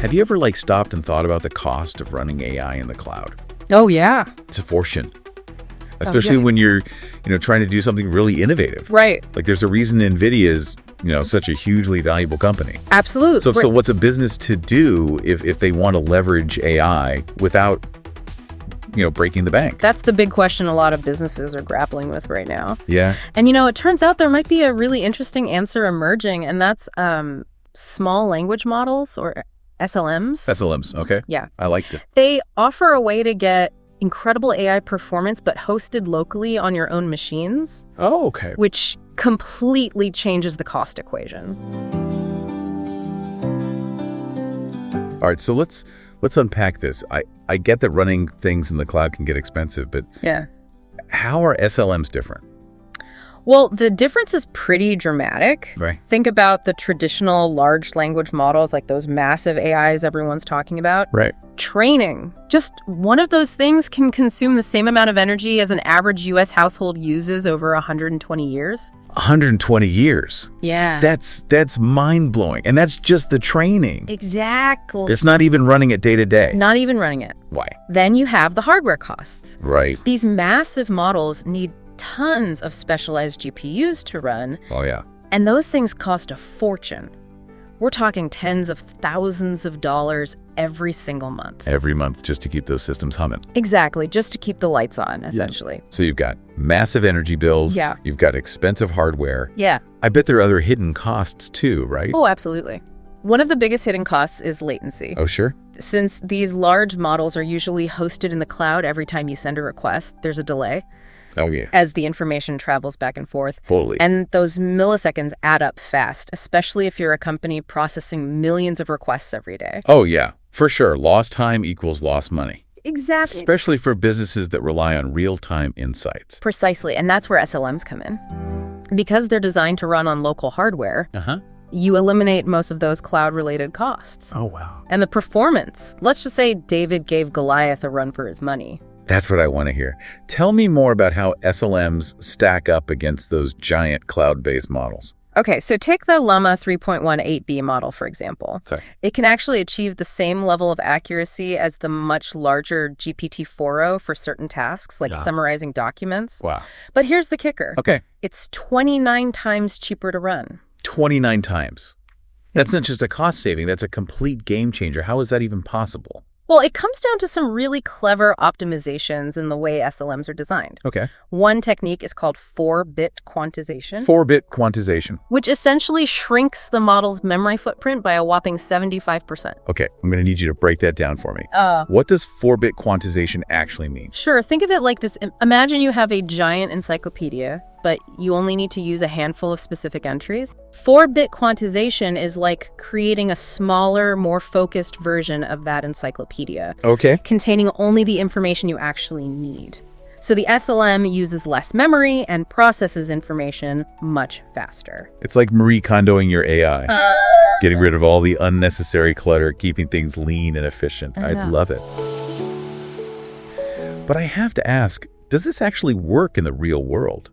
Have you ever stopped and thought about the cost of running AI in the cloud? Oh, yeah. It's a fortune, especially when you're, trying to do something really innovative. Right. There's a reason NVIDIA is, such a hugely valuable company. Absolutely. So what's a business to do if they want to leverage AI without, breaking the bank? That's the big question a lot of businesses are grappling with right now. Yeah. And, it turns out there might be a really interesting answer emerging, and that's small language models, or SLMs. SLMs, okay. Yeah. I like it. They offer a way to get incredible AI performance, but hosted locally on your own machines. Oh, okay. Which completely changes the cost equation. All right, so let's unpack this. I get that running things in the cloud can get expensive, but yeah, how are SLMs different? Well, the difference is pretty dramatic. Right. Think about the traditional large language models, like those massive AIs everyone's talking about. Right. Training. Just one of those things can consume the same amount of energy as an average U.S. household uses over 120 years. 120 years. Yeah. That's mind-blowing. And that's just the training. Exactly. It's not even running it day to day. Not even running it. Why? Then you have the hardware costs. Right. These massive models need tons of specialized GPUs to run. Oh, yeah. And those things cost a fortune. We're talking tens of thousands of dollars every single month. Every month, just to keep those systems humming. Exactly, just to keep the lights on, essentially. Yeah. So you've got massive energy bills. Yeah. You've got expensive hardware. Yeah. I bet there are other hidden costs too, right? Oh, absolutely. One of the biggest hidden costs is latency. Oh, sure. Since these large models are usually hosted in the cloud every time you send a request, there's a delay. Oh, yeah. As the information travels back and forth. Totally. And those milliseconds add up fast, especially if you're a company processing millions of requests every day. Oh, yeah. For sure. Lost time equals lost money. Exactly. Especially for businesses that rely on real-time insights. Precisely. And that's where SLMs come in. Because they're designed to run on local hardware, you eliminate most of those cloud-related costs. Oh, wow. And the performance. Let's just say David gave Goliath a run for his money. That's what I want to hear. Tell me more about how SLMs stack up against those giant cloud-based models. Okay, so take the Llama 3.18b model, for example. Sorry. It can actually achieve the same level of accuracy as the much larger GPT-4o for certain tasks, like summarizing documents. Wow. But here's the kicker. Okay. It's 29 times cheaper to run. 29 times. That's not just a cost saving, that's a complete game changer. How is that even possible? Well, it comes down to some really clever optimizations in the way SLMs are designed. Okay. One technique is called 4-bit quantization. 4-bit quantization. Which essentially shrinks the model's memory footprint by a whopping 75%. Okay, I'm going to need you to break that down for me. What does 4-bit quantization actually mean? Sure, think of it like this. Imagine you have a giant encyclopedia, but you only need to use a handful of specific entries. 4-bit quantization is like creating a smaller, more focused version of that encyclopedia. Okay. Containing only the information you actually need. So the SLM uses less memory and processes information much faster. It's like Marie Kondoing your AI. Getting rid of all the unnecessary clutter, keeping things lean and efficient. I love it. But I have to ask, does this actually work in the real world?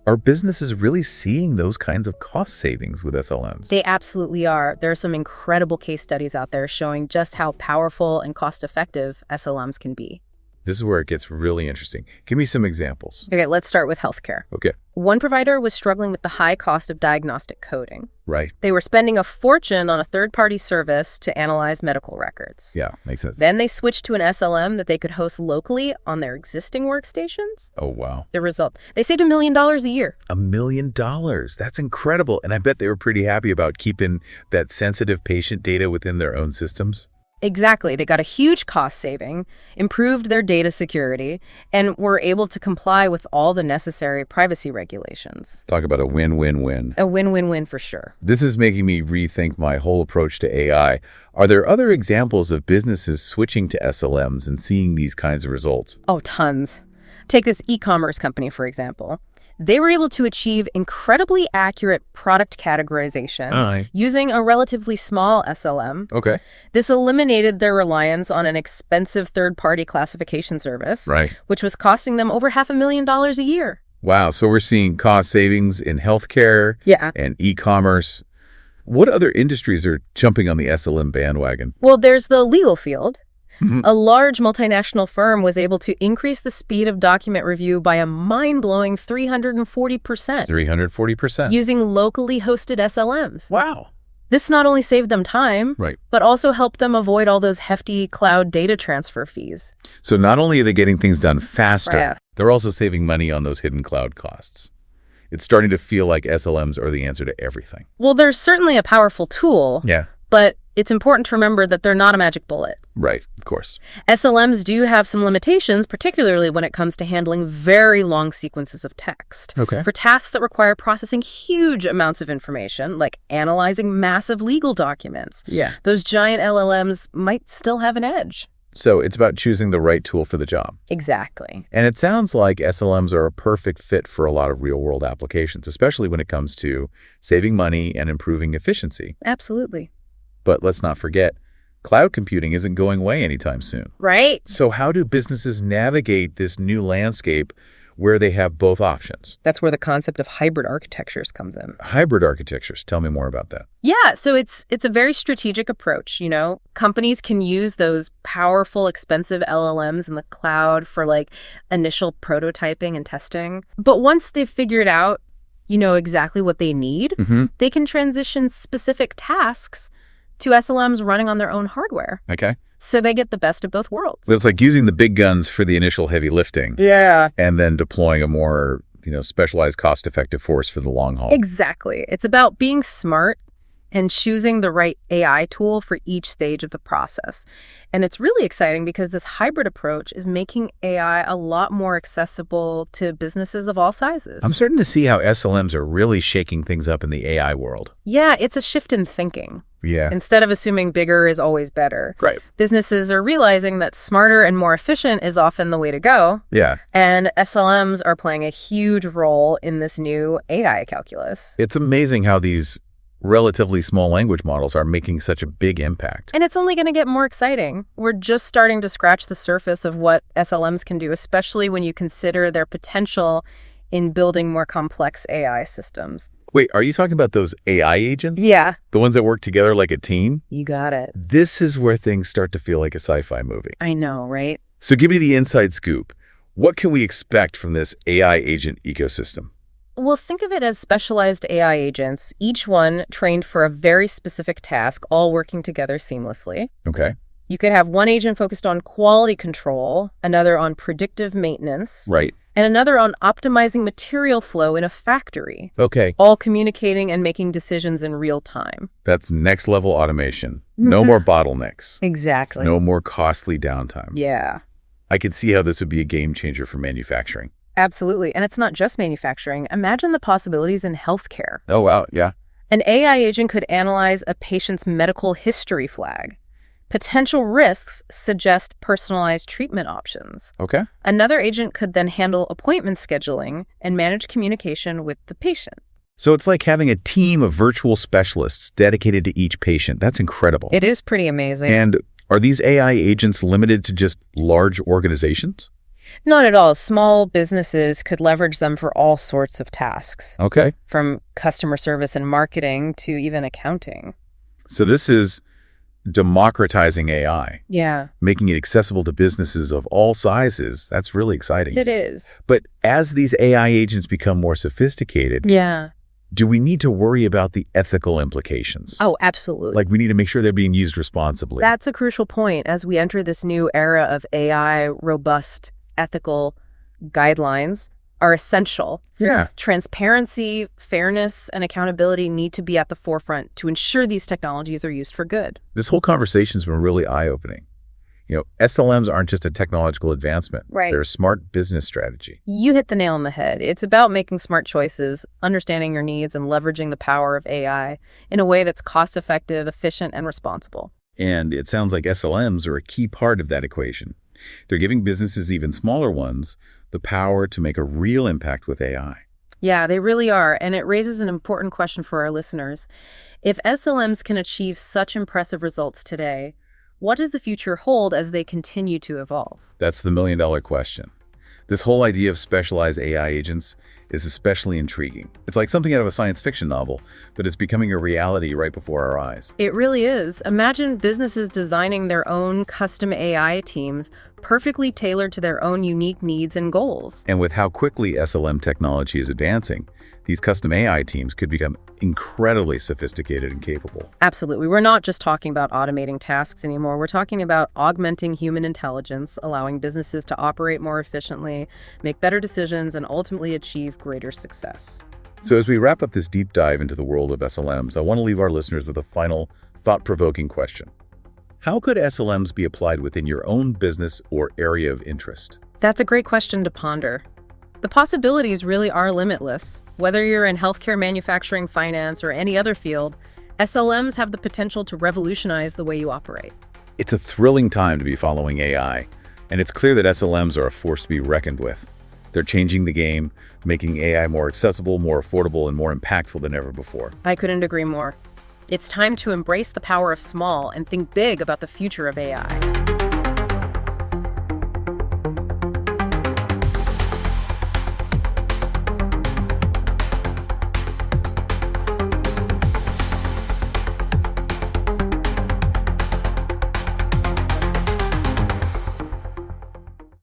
Are businesses really seeing those kinds of cost savings with SLMs? They absolutely are. There are some incredible case studies out there showing just how powerful and cost-effective SLMs can be. This is where it gets really interesting. Give me some examples. Okay, let's start with healthcare. Okay. One provider was struggling with the high cost of diagnostic coding. Right. They were spending a fortune on a third-party service to analyze medical records. Yeah, makes sense. Then they switched to an SLM that they could host locally on their existing workstations. Oh, wow. The result, they saved $1 million a year. $1 million. That's incredible. And I bet they were pretty happy about keeping that sensitive patient data within their own systems. Exactly. They got a huge cost saving, improved their data security, and were able to comply with all the necessary privacy regulations. Talk about a win-win-win. A win-win-win for sure. This is making me rethink my whole approach to AI. Are there other examples of businesses switching to SLMs and seeing these kinds of results? Oh, tons. Take this e-commerce company, for example. They were able to achieve incredibly accurate product categorization using a relatively small SLM. Okay. This eliminated their reliance on an expensive third-party classification service, which was costing them over $500,000 a year. Wow. So we're seeing cost savings in healthcare and e-commerce. What other industries are jumping on the SLM bandwagon? Well, there's the legal field. Mhm. A large multinational firm was able to increase the speed of document review by a mind-blowing 340% 340%. using locally hosted SLMs. Wow. This not only saved them time, Right. but also helped them avoid all those hefty cloud data transfer fees. So not only are they getting things done faster, Right. they're also saving money on those hidden cloud costs. It's starting to feel like SLMs are the answer to everything. Well, there's certainly a powerful tool, Yeah. but it's important to remember that they're not a magic bullet. Right, of course. SLMs do have some limitations, particularly when it comes to handling very long sequences of text. Okay. For tasks that require processing huge amounts of information, like analyzing massive legal documents, Yeah. those giant LLMs might still have an edge. So it's about choosing the right tool for the job. Exactly. And it sounds like SLMs are a perfect fit for a lot of real-world applications, especially when it comes to saving money and improving efficiency. Absolutely. But let's not forget, cloud computing isn't going away anytime soon. Right? So how do businesses navigate this new landscape where they have both options? That's where the concept of hybrid architectures comes in. Hybrid architectures. Tell me more about that. Yeah, so it's a very strategic approach, you know. Companies can use those powerful, expensive LLMs in the cloud for like initial prototyping and testing. But once they've figured out, exactly what they need, they can transition specific tasks to SLMs running on their own hardware. Okay. So they get the best of both worlds. So it's like using the big guns for the initial heavy lifting. Yeah. And then deploying a more, specialized, cost-effective force for the long haul. Exactly. It's about being smart and choosing the right AI tool for each stage of the process. And it's really exciting because this hybrid approach is making AI a lot more accessible to businesses of all sizes. I'm starting to see how SLMs are really shaking things up in the AI world. Yeah, it's a shift in thinking. Yeah. Instead of assuming bigger is always better, Right. businesses are realizing that smarter and more efficient is often the way to go. Yeah. And SLMs are playing a huge role in this new AI calculus. It's amazing how these relatively small language models are making such a big impact. And it's only going to get more exciting. We're just starting to scratch the surface of what SLMs can do, especially when you consider their potential in building more complex AI systems. Wait, are you talking about those AI agents? Yeah. The ones that work together like a team? You got it. This is where things start to feel like a sci-fi movie. I know, right? So give me the inside scoop. What can we expect from this AI agent ecosystem? Well, think of it as specialized AI agents, each one trained for a very specific task, all working together seamlessly. Okay. You could have one agent focused on quality control, another on predictive maintenance, Right. and another on optimizing material flow in a factory, Okay. all communicating and making decisions in real time. That's next level automation. No more bottlenecks. Exactly. No more costly downtime. Yeah, I could see how this would be a game changer for manufacturing. absolutely. And it's not just manufacturing. Imagine the possibilities in healthcare. Oh, wow. Yeah. An AI agent could analyze a patient's medical history flag. Potential risks suggest personalized treatment options. Okay. Another agent could then handle appointment scheduling and manage communication with the patient. So it's like having a team of virtual specialists dedicated to each patient. That's incredible. It is pretty amazing. And are these AI agents limited to just large organizations? Not at all. Small businesses could leverage them for all sorts of tasks, Okay. from customer service and marketing to even accounting. So this is democratizing AI, Yeah, making it accessible to businesses of all sizes. That's really exciting. it is. But as these AI agents become more sophisticated, Yeah. do we need to worry about the ethical implications? Oh, absolutely. Like we need to make sure they're being used responsibly. That's a crucial point as we enter this new era of AI. Robust ethical guidelines are essential. Yeah. Transparency, fairness, and accountability need to be at the forefront to ensure these technologies are used for good. This whole conversation's been really eye-opening. SLMs aren't just a technological advancement. Right. They're a smart business strategy. You hit the nail on the head. It's about making smart choices, understanding your needs, and leveraging the power of AI in a way that's cost-effective, efficient, and responsible. And it sounds like SLMs are a key part of that equation. They're giving businesses, even smaller ones, the power to make a real impact with AI. Yeah, they really are, and it raises an important question for our listeners. If SLMs can achieve such impressive results today, what does the future hold as they continue to evolve? That's the million-dollar question. This whole idea of specialized AI agents, is especially intriguing. It's like something out of a science fiction novel, but it's becoming a reality right before our eyes. It really is. Imagine businesses designing their own custom AI teams, perfectly tailored to their own unique needs and goals. And with how quickly SLM technology is advancing, these custom AI teams could become incredibly sophisticated and capable. Absolutely. We're not just talking about automating tasks anymore. We're talking about augmenting human intelligence, allowing businesses to operate more efficiently, make better decisions, and ultimately achieve greater success. So as we wrap up this deep dive into the world of SLMs, I want to leave our listeners with a final, thought-provoking question. How could SLMs be applied within your own business or area of interest? That's a great question to ponder. The possibilities really are limitless. Whether you're in healthcare, manufacturing, finance, or any other field, SLMs have the potential to revolutionize the way you operate. It's a thrilling time to be following AI, and it's clear that SLMs are a force to be reckoned with. They're changing the game, making AI more accessible, more affordable, and more impactful than ever before. I couldn't agree more. It's time to embrace the power of small and think big about the future of AI.